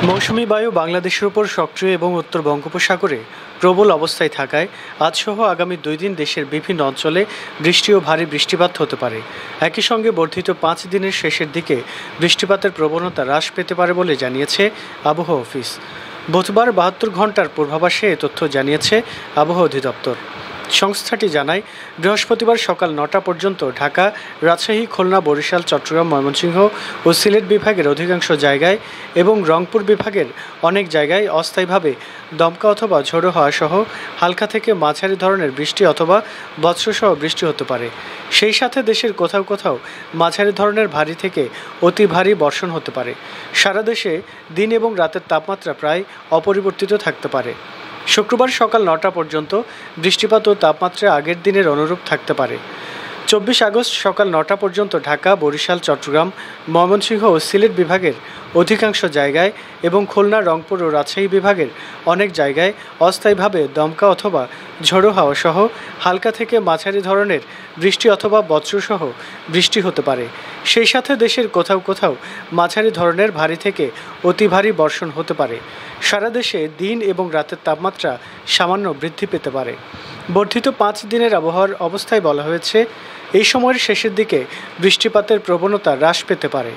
মৌসুমী বায়ু বাংলাদেশের উপর সক্রিয় এবং উত্তর বঙ্গোপসাগরে প্রবল অবস্থায় থাকায় আজসহ আগামী 2 দিন দেশের বিভিন্ন অঞ্চলে বৃষ্টি ও ভারী বৃষ্টিপাত হতে পারে। একই সঙ্গে বর্ধিত 5 দিনের শেষের দিকে বৃষ্টিপাতের প্রবণতা হ্রাস পেতে পারে বলে জানিয়েছে আবহাওয়া অফিস। বুধবার 72 ঘন্টার পূর্বাভাসে এ তথ্য জানিয়েছে আবহাওয়া অধিদপ্তর। সংস্থাটি জানায়, বৃহস্পতিবার সকাল 9টা পর্যন্ত ঢাকা, রাজশাহী, খুলনা, বরিশাল, চট্টগ্রাম, ময়মনসিংহ ও সিলেট বিভাগের অধিকাংশ জায়গায় এবং রংপুর বিভাগের অনেক জায়গায় অস্থায়ীভাবে দমকা অথবা ঝোড়ো হাওয়া সহ হালকা থেকে মাঝারি ধরনের বৃষ্টি অথবা বজ্রসহ বৃষ্টি হতে পারে। সেই সাথে দেশের কোথাও কোথাও মাঝারি ধরনের ভারী থেকে অতি ভারী বর্ষণ হতে পারে। সারা দেশে দিন এবং রাতের তাপমাত্রা প্রায় অপরিবর্তিত থাকতে পারে। শুক্রবার সকাল 9টা পর্যন্ত বৃষ্টিপাত ও তাপমাত্রা আগের দিনের অনুরূপ থাকতে পারে। 24 আগস্ট সকাল 9টা পর্যন্ত ঢাকা, বরিশাল, চট্টগ্রাম, ময়মনসিংহ ও সিলেট বিভাগের অধিকাংশ জায়গায় এবং খুলনা, রংপুর ও রাজশাহী বিভাগের অনেক জায়গায় অস্থায়ীভাবে দমকা অথবা ঝোড়ো হাওয়া সহ হালকা থেকে মাঝারি ধরনের বৃষ্টি অথবা বজ্রসহ বৃষ্টি হতে পারে। সেই সাথে দেশের কোথাও কোথাও মাঝারি ধরনের ভারী থেকে অতি ভারী বর্ষণ হতে পারে। সারা দেশে দিন এবং রাতের তাপমাত্রা সামান্য বৃদ্ধি পেতে পারে। বর্ধিত 5 দিনের আবহাওয়ার অবস্থায় বলা হয়েছে, এই সময়ের শেষের দিকে বৃষ্টিপাতের প্রবণতা হ্রাস পেতে পারে।